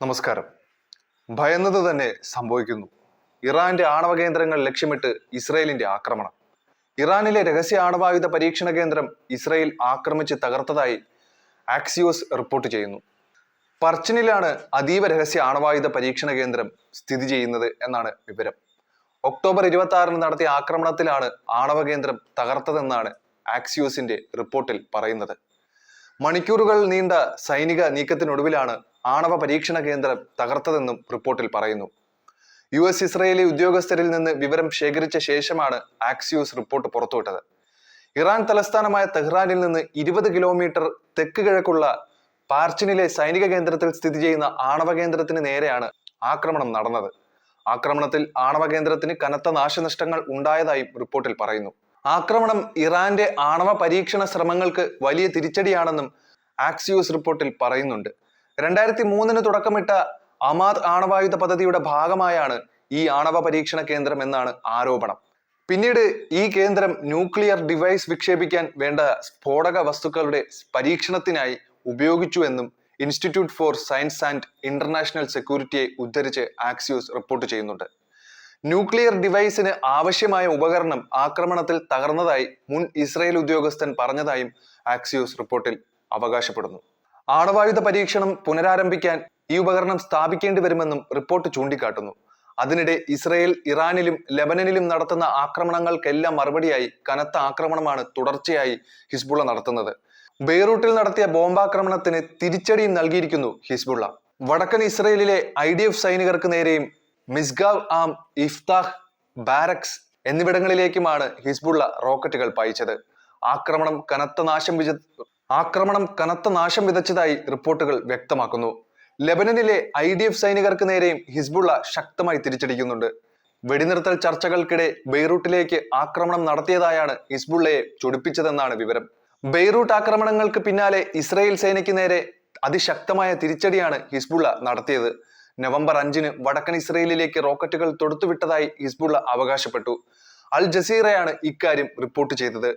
നമസ്കാരം. ഭയന്നത് തന്നെ സംഭവിക്കുന്നു. ഇറാന്റെ ആണവ കേന്ദ്രങ്ങൾ ലക്ഷ്യമിട്ട് ഇസ്രയേലിന്റെ ആക്രമണം. ഇറാനിലെ രഹസ്യ ആണവായുധ പരീക്ഷണ കേന്ദ്രം ഇസ്രയേൽ ആക്രമിച്ച് തകർത്തതായി ആക്സിയോസ് റിപ്പോർട്ട് ചെയ്യുന്നു. പർച്ചിനിലാണ് അതീവ രഹസ്യ ആണവായുധ പരീക്ഷണ കേന്ദ്രം സ്ഥിതി ചെയ്യുന്നത് എന്നാണ് വിവരം. ഒക്ടോബർ 26 നടത്തിയ ആക്രമണത്തിലാണ് ആണവ കേന്ദ്രം തകർത്തതെന്നാണ് ആക്സിയോസിന്റെ റിപ്പോർട്ടിൽ പറയുന്നത്. മണിക്കൂറുകൾ നീണ്ട സൈനിക നീക്കത്തിനൊടുവിലാണ് ആണവ പരീക്ഷണ കേന്ദ്രം തകർത്തതെന്നും റിപ്പോർട്ടിൽ പറയുന്നു. US ഇസ്രയേലി ഉദ്യോഗസ്ഥരിൽ നിന്ന് വിവരം ശേഖരിച്ച ശേഷമാണ് ആക്സിയോസ് റിപ്പോർട്ട് പുറത്തുവിട്ടത്. ഇറാൻ തലസ്ഥാനമായ തെഹ്റാനിൽ നിന്ന് 20 കിലോമീറ്റർ തെക്ക് കിഴക്കുള്ള പാർച്ചിനിലെ സൈനിക കേന്ദ്രത്തിൽ സ്ഥിതി ചെയ്യുന്ന ആണവ കേന്ദ്രത്തിന് നേരെയാണ് ആക്രമണം നടന്നത്. ആക്രമണത്തിൽ ആണവ കേന്ദ്രത്തിന് കനത്ത നാശനഷ്ടങ്ങൾ ഉണ്ടായതായും റിപ്പോർട്ടിൽ പറയുന്നു. ആക്രമണം ഇറാന്റെ ആണവ പരീക്ഷണ ശ്രമങ്ങൾക്ക് വലിയ തിരിച്ചടിയാണെന്നും ആക്സിയോസ് റിപ്പോർട്ടിൽ പറയുന്നുണ്ട്. 2003 തുടക്കമിട്ട അമാദ് ആണവായുധ പദ്ധതിയുടെ ഭാഗമായാണ് ഈ ആണവ പരീക്ഷണ കേന്ദ്രം എന്നാണ് ആരോപണം. പിന്നീട് ഈ കേന്ദ്രം ന്യൂക്ലിയർ ഡിവൈസ് വിക്ഷേപിക്കാൻ വേണ്ട സ്ഫോടക വസ്തുക്കളുടെ പരീക്ഷണത്തിനായി ഉപയോഗിച്ചു എന്നും institute for science and international സെക്യൂരിറ്റിയെ ഉദ്ധരിച്ച് ആക്സിയോസ് റിപ്പോർട്ട് ചെയ്യുന്നുണ്ട്. ന്യൂക്ലിയർ ഡിവൈസിന് ആവശ്യമായ ഉപകരണം ആക്രമണത്തിൽ തകർന്നതായി മുൻ ഇസ്രയേൽ ഉദ്യോഗസ്ഥൻ പറഞ്ഞതായും ആക്സിയോസ് റിപ്പോർട്ടിൽ അവകാശപ്പെടുന്നു. ആണവായുധ പരീക്ഷണം പുനരാരംഭിക്കാൻ ഈ ഉപകരണം സ്ഥാപിക്കേണ്ടി വരുമെന്നും റിപ്പോർട്ട് ചൂണ്ടിക്കാട്ടുന്നു. അതിനിടെ ഇസ്രയേൽ ഇറാനിലും ലെബനനിലും നടത്തുന്ന ആക്രമണങ്ങൾക്കെല്ലാം മറുപടിയായി കനത്ത ആക്രമണമാണ് തുടർച്ചയായി ഹിസ്ബുള്ള നടത്തുന്നത്. ബെയ്റൂട്ടിൽ നടത്തിയ ബോംബാക്രമണത്തിന് തിരിച്ചടിയും നൽകിയിരിക്കുന്നു ഹിസ്ബുള്ള. വടക്കൻ ഇസ്രയേലിലെ IDF സൈനികർക്ക് നേരെയും മിസ്ഗാവ് ആം, ഇഫ്താഹ്, ബാരക്സ് എന്നിവിടങ്ങളിലേക്കുമാണ് ഹിസ്ബുള്ള റോക്കറ്റുകൾ പായിച്ചത്. ആക്രമണം കനത്ത നാശം വിതച്ചതായി റിപ്പോർട്ടുകൾ വ്യക്തമാക്കുന്നു. ലെബനനിലെ IDF സൈനികർക്ക് നേരെയും ഹിസ്ബുള്ള ശക്തമായി തിരിച്ചടിക്കുന്നുണ്ട്. വെടിനിർത്തൽ ചർച്ചകൾക്കിടെ ബെയ്റൂട്ടിലേക്ക് ആക്രമണം നടത്തിയതായാണ് ഹിസ്ബുള്ളയെ ചൊടിപ്പിച്ചതെന്നാണ് വിവരം. ബെയ്റൂട്ട് ആക്രമണങ്ങൾക്ക് പിന്നാലെ ഇസ്രയേൽ സേനയ്ക്ക് നേരെ അതിശക്തമായ തിരിച്ചടിയാണ് ഹിസ്ബുള്ള നടത്തിയത്. നവംബർ 5 വടക്കൻ ഇസ്രയേലിലേക്ക് റോക്കറ്റുകൾ തൊടുത്തുവിട്ടതായി ഹിസ്ബുള്ള അവകാശപ്പെട്ടു. അൽ ജസീറയാണ് ഇക്കാര്യം റിപ്പോർട്ട് ചെയ്തത്.